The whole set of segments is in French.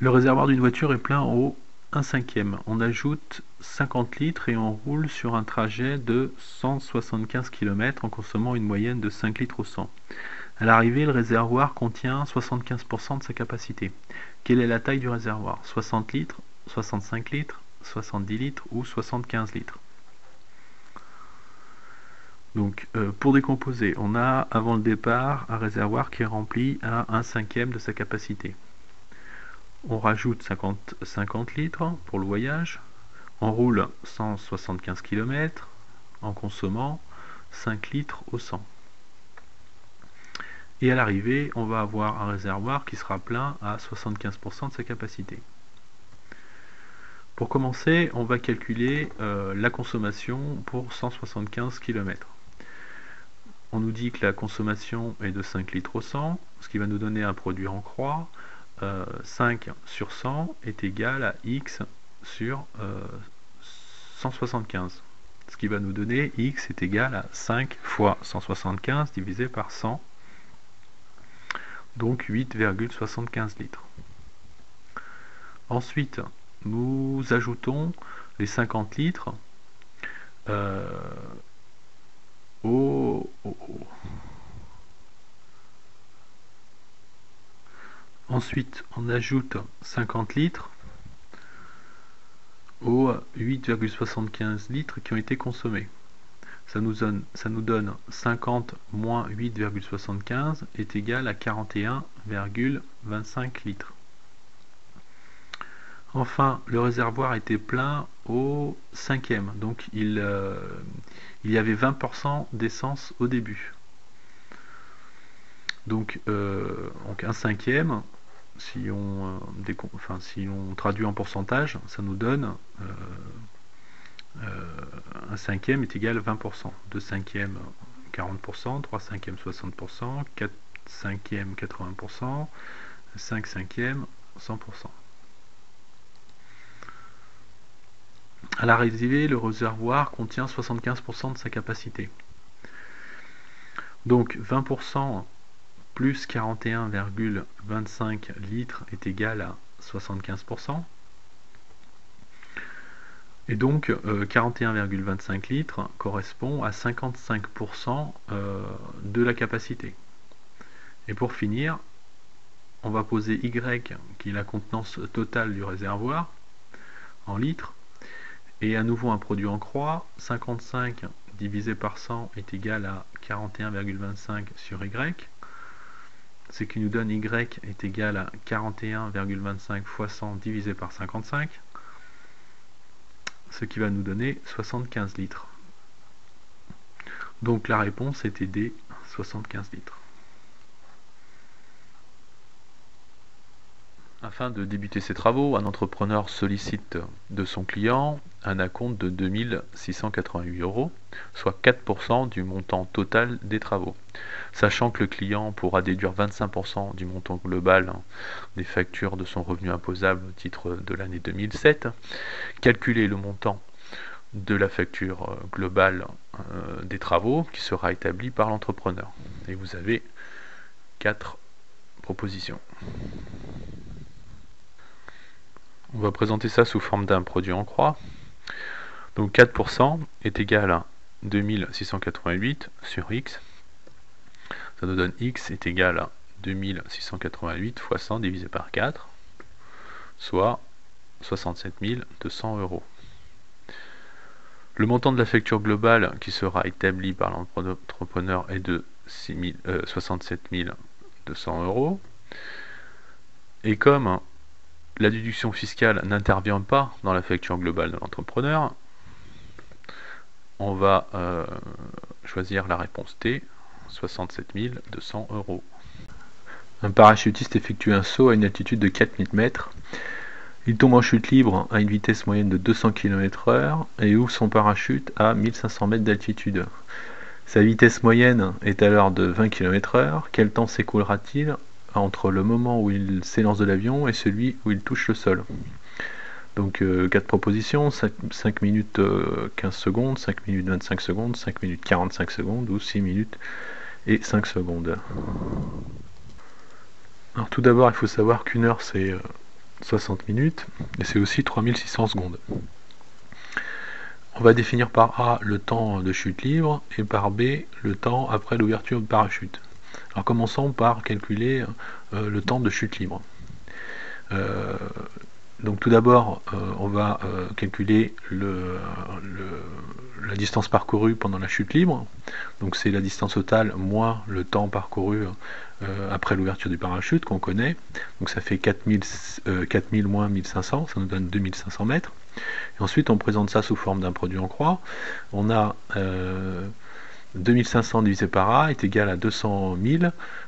Le réservoir d'une voiture est plein au 1/5. On ajoute 50 litres et on roule sur un trajet de 175 km en consommant une moyenne de 5 litres au 100. À l'arrivée, le réservoir contient 75% de sa capacité. Quelle est la taille du réservoir? 60 litres, 65 litres, 70 litres ou 75 litres? Donc pour décomposer, on a avant le départ un réservoir qui est rempli à 1/5 de sa capacité. On rajoute 50 litres pour le voyage. On roule 175 km en consommant 5 litres au 100. Et à l'arrivée, on va avoir un réservoir qui sera plein à 75% de sa capacité. Pour commencer, on va calculer la consommation pour 175 km. On nous dit que la consommation est de 5 litres au 100, ce qui va nous donner un produit en croix. 5 sur 100 est égal à x sur 175. Ce qui va nous donner x est égal à 5 fois 175 divisé par 100, donc 8,75 litres. Ensuite, nous ajoutons les 50 litres Ensuite, on ajoute 50 litres aux 8,75 litres qui ont été consommés. Ça nous donne 50 moins 8,75 est égal à 41,25 litres. Enfin, le réservoir était plein au 5e, donc il y avait 20% d'essence au début. Donc un 5e, si on traduit en pourcentage, ça nous donne un 5e est égal à 20%, 2 5e 40%, 3 5e 60%, 4 5e 80%, 5 5e 100%. À l'arrivée, le réservoir contient 75% de sa capacité. Donc 20% plus 41,25 litres est égal à 75%. Et donc 41,25 litres correspond à 55% de la capacité. Et pour finir, on va poser Y, qui est la contenance totale du réservoir, en litres. Et à nouveau un produit en croix, 55 divisé par 100 est égal à 41,25 sur Y. Ce qui nous donne Y est égal à 41,25 fois 100 divisé par 55. Ce qui va nous donner 75 litres. Donc la réponse était D, 75 litres. Afin de débuter ses travaux, un entrepreneur sollicite de son client un acompte de 2688 €, soit 4% du montant total des travaux. Sachant que le client pourra déduire 25% du montant global des factures de son revenu imposable au titre de l'année 2007, calculer le montant de la facture globale des travaux qui sera établie par l'entrepreneur. Et vous avez 4 propositions. On va présenter ça sous forme d'un produit en croix. Donc 4% est égal à 2688 sur X. Ça nous donne X est égal à 2688 fois 100 divisé par 4, soit 67 200 €. Le montant de la facture globale qui sera établi par l'entrepreneur est de 67 200 €. Et comme la déduction fiscale n'intervient pas dans la facture globale de l'entrepreneur, on va choisir la réponse T, 67 200 €. Un parachutiste effectue un saut à une altitude de 4000 mètres. Il tombe en chute libre à une vitesse moyenne de 200 km/h et ouvre son parachute à 1500 mètres d'altitude. Sa vitesse moyenne est alors de 20 km/h. Quel temps s'écoulera-t-il entre le moment où il s'élance de l'avion et celui où il touche le sol? Donc 4 propositions, 5 minutes 15 secondes, 5 minutes 25 secondes, 5 minutes 45 secondes ou 6 minutes et 5 secondes. Alors tout d'abord, il faut savoir qu'une heure c'est 60 minutes, et c'est aussi 3600 secondes. On va définir par A le temps de chute libre et par B le temps après l'ouverture du parachute. Alors commençons par calculer le temps de chute libre. Donc tout d'abord, on va calculer la distance parcourue pendant la chute libre. Donc c'est la distance totale moins le temps parcouru après l'ouverture du parachute qu'on connaît. Donc ça fait 4000 moins 1500, ça nous donne 2500 mètres. Et ensuite on présente ça sous forme d'un produit en croix. On a 2500 divisé par A est égal à 200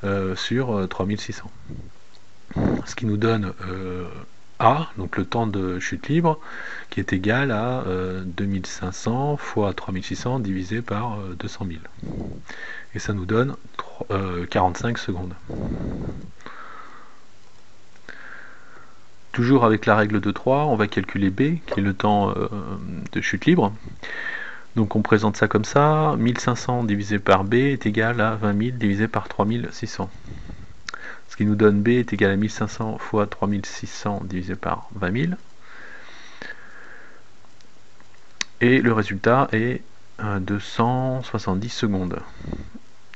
000 sur 3600. Ce qui nous donne A, donc le temps de chute libre, qui est égal à 2500 fois 3600 divisé par 200 000. Et ça nous donne 45 secondes. Toujours avec la règle de 3, on va calculer B, qui est le temps de chute libre. Donc on présente ça comme ça, 1500 divisé par B est égal à 20 000 divisé par 3600. Ce qui nous donne B est égal à 1500 fois 3600 divisé par 20 000. Et le résultat est 270 secondes.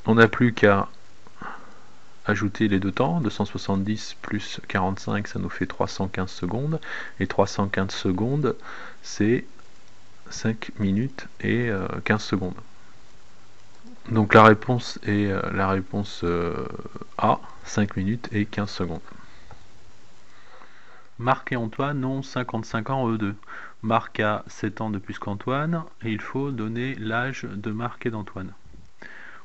On n'a plus qu'à ajouter les deux temps, 270 plus 45, ça nous fait 315 secondes. Et 315 secondes, c'est 5 minutes et 15 secondes. Donc la réponse est la réponse A, 5 minutes et 15 secondes. Marc et Antoine ont 55 ans eux deux. Marc a 7 ans de plus qu'Antoine et il faut donner l'âge de Marc et d'Antoine.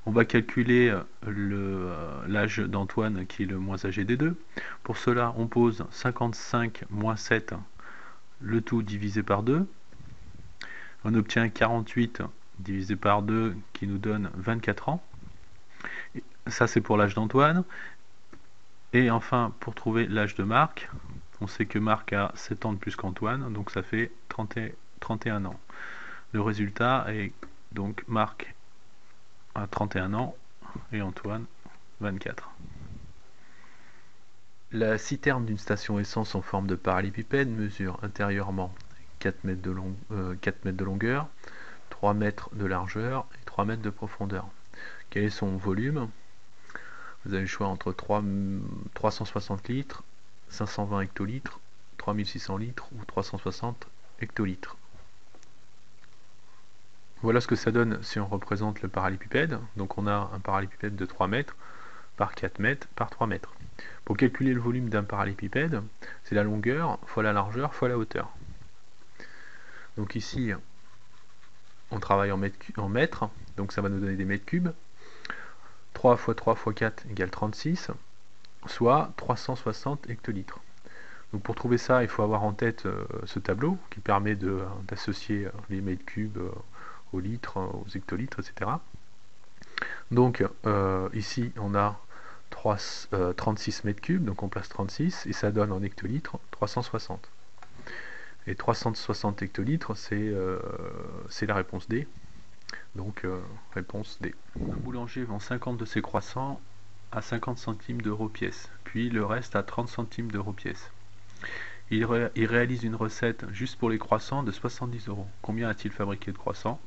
On va calculer l'âge d'Antoine qui est le moins âgé des deux. Pour cela, on pose 55 moins 7, le tout divisé par 2. On obtient 48 divisé par 2 qui nous donne 24 ans. Et ça c'est pour l'âge d'Antoine. Et enfin, pour trouver l'âge de Marc, on sait que Marc a 7 ans de plus qu'Antoine, donc ça fait 31 ans. Le résultat est donc Marc a 31 ans et Antoine 24. La citerne d'une station essence en forme de parallélépipède mesure intérieurement 4 mètres de longueur, 3 mètres de largeur et 3 mètres de profondeur. Quel est son volume? Vous avez le choix entre 360 litres, 520 hectolitres, 3600 litres ou 360 hectolitres. Voilà ce que ça donne si on représente le parallélépipède. Donc on a un parallélépipède de 3 mètres par 4 mètres par 3 mètres. Pour calculer le volume d'un parallélépipède, c'est la longueur fois la largeur fois la hauteur. Donc ici, on travaille en mètres, donc ça va nous donner des mètres cubes. 3 fois 3 fois 4 égale 36, soit 360 hectolitres. Donc pour trouver ça, il faut avoir en tête ce tableau qui permet d'associer les mètres cubes aux litres, aux hectolitres, etc. Donc ici, on a 36 mètres cubes, donc on place 36, et ça donne en hectolitres 360. Et 360 hectolitres, c'est la réponse D. Donc réponse D. Un boulanger vend 50 de ses croissants à 50 centimes d'euros pièce, puis le reste à 30 centimes d'euros pièce. Il réalise une recette juste pour les croissants de 70 euros. Combien a-t-il fabriqué de croissants?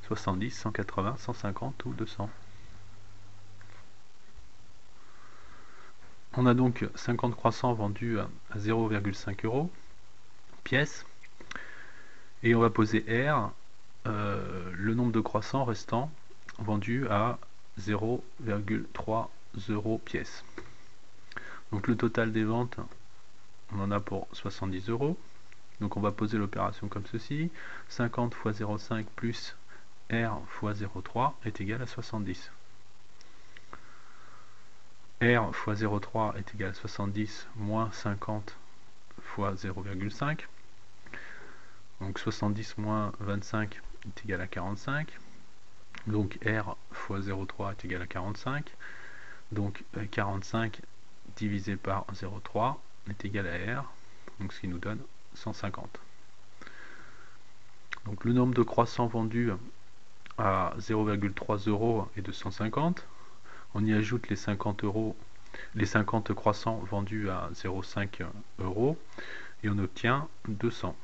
70, 180, 150 ou 200? On a donc 50 croissants vendus à 0,5 euros pièce. Et on va poser R, le nombre de croissants restants vendus à 0,3 euros pièce. Donc le total des ventes, on en a pour 70 euros. Donc on va poser l'opération comme ceci. 50 fois 0,5 plus R fois 0,3 est égal à 70. R fois 0,3 est égal à 70 moins 50 fois 0,5. Donc 70 moins 25 est égal à 45. Donc R fois 0,3 est égal à 45. Donc 45 divisé par 0,3 est égal à R. Donc ce qui nous donne 150. Donc le nombre de croissants vendus à 0,3 euros est de 150. On y ajoute les 50 euros les 50 croissants vendus à 0,5 € et on obtient 200.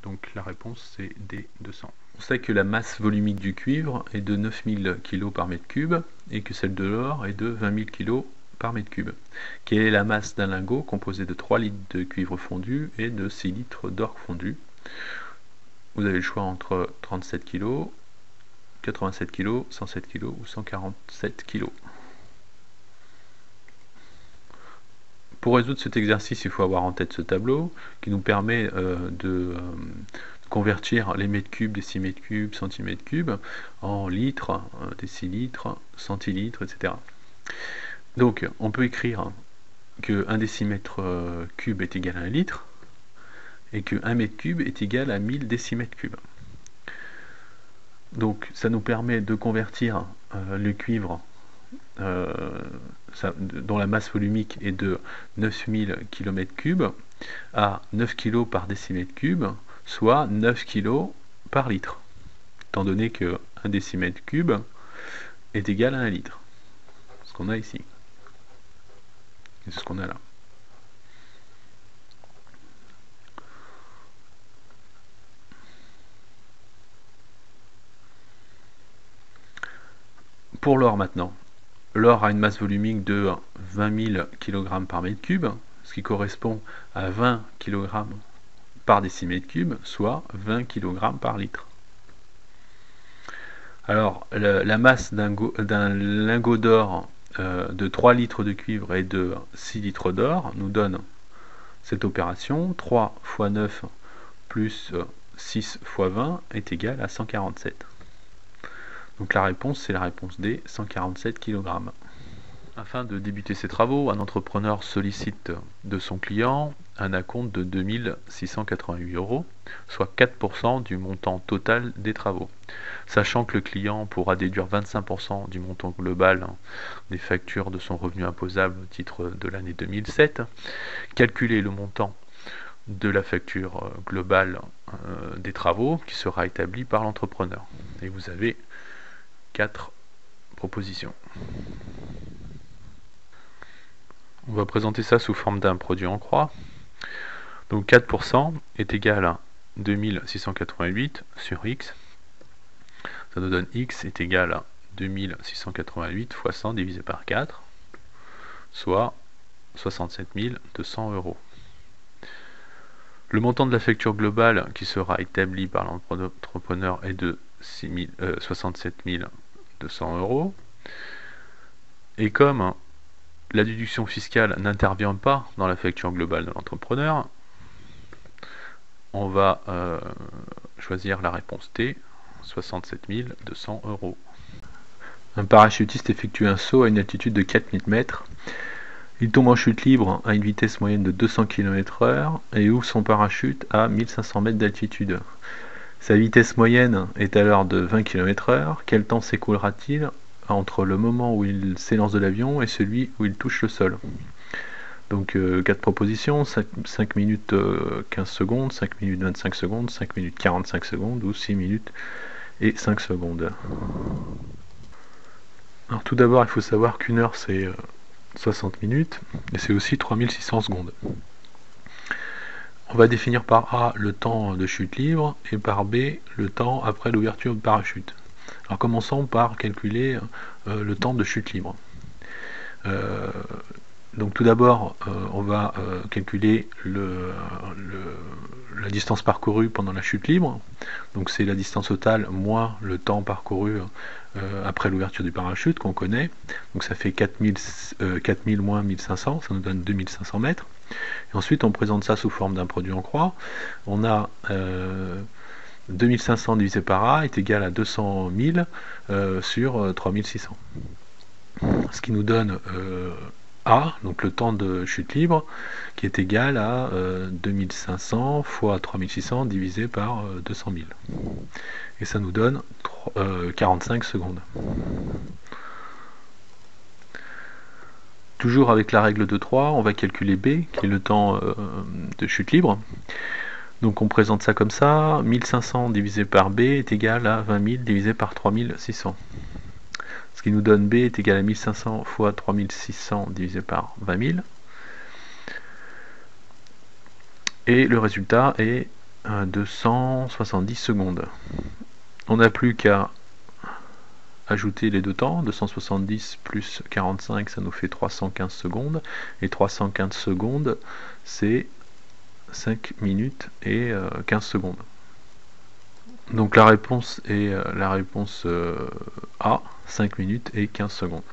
Donc la réponse c'est D200. On sait que la masse volumique du cuivre est de 9000 kg par mètre cube et que celle de l'or est de 20 000 kg par mètre cube. Quelle est la masse d'un lingot composé de 3 litres de cuivre fondu et de 6 litres d'or fondu? Vous avez le choix entre 37 kg, 87 kg, 107 kg ou 147 kg. Pour résoudre cet exercice, il faut avoir en tête ce tableau qui nous permet de convertir les mètres cubes, décimètres cubes, centimètres cubes en litres, décilitres, centilitres, etc. Donc on peut écrire que 1 décimètre cube est égal à 1 litre et que 1 mètre cube est égal à 1000 décimètres cubes. Donc ça nous permet de convertir le cuivre dont la masse volumique est de 9000 km3 à 9 kg par décimètre cube, soit 9 kg par litre, étant donné que 1 décimètre cube est égal à 1 litre. Ce qu'on a ici. Et c'est ce qu'on a là. Pour l'or maintenant. L'or a une masse volumique de 20 000 kg par mètre cube, ce qui correspond à 20 kg par décimètre cube, soit 20 kg par litre. Alors, la masse d'un lingot d'or de 3 litres de cuivre et de 6 litres d'or nous donne cette opération. 3 fois 9 plus 6 fois 20 est égal à 147. Donc la réponse, c'est la réponse D, 147 kg. Afin de débuter ses travaux, un entrepreneur sollicite de son client un acompte de 2688 €, soit 4% du montant total des travaux. Sachant que le client pourra déduire 25% du montant global des factures de son revenu imposable au titre de l'année 2007, calculer le montant de la facture globale des travaux qui sera établie par l'entrepreneur. Et vous avez 4 propositions. On va présenter ça sous forme d'un produit en croix. Donc 4% est égal à 2688 sur X. Ça nous donne X est égal à 2688 fois 100 divisé par 4, soit 67 200 €. Le montant de la facture globale qui sera établi par l'entrepreneur est de 67 200 €. Et comme la déduction fiscale n'intervient pas dans la facture globale de l'entrepreneur, on va choisir la réponse T, 67 200 €. Un parachutiste effectue un saut à une altitude de 4000 mètres. Il tombe en chute libre à une vitesse moyenne de 200 km/h et ouvre son parachute à 1500 mètres d'altitude. Sa vitesse moyenne est alors de 20 km/h. Quel temps s'écoulera-t-il entre le moment où il s'élance de l'avion et celui où il touche le sol? Donc 4 propositions, 5 minutes 15 secondes, 5 minutes 25 secondes, 5 minutes 45 secondes ou 6 minutes et 5 secondes. Alors tout d'abord, il faut savoir qu'une heure c'est 60 minutes et c'est aussi 3600 secondes. On va définir par A le temps de chute libre et par B le temps après l'ouverture du parachute. Alors commençons par calculer le temps de chute libre. Donc tout d'abord, on va calculer la distance parcourue pendant la chute libre. Donc c'est la distance totale moins le temps parcouru après l'ouverture du parachute qu'on connaît. Donc ça fait 4000 moins 1500, ça nous donne 2500 mètres. Et ensuite on présente ça sous forme d'un produit en croix. On a 2500 divisé par A est égal à 200 000 sur 3600. Ce qui nous donne A, donc le temps de chute libre, qui est égal à 2500 fois 3600 divisé par 200 000. Et ça nous donne 45 secondes. Toujours avec la règle de 3, on va calculer B, qui est le temps de chute libre. Donc on présente ça comme ça, 1500 divisé par B est égal à 20 000 divisé par 3600. Ce qui nous donne B est égal à 1500 fois 3600 divisé par 20 000. Et le résultat est 270 secondes. On n'a plus qu'à ajouter les deux temps. 270 plus 45, ça nous fait 315 secondes. Et 315 secondes, c'est 5 minutes et 15 secondes. Donc la réponse est la réponse A, 5 minutes et 15 secondes.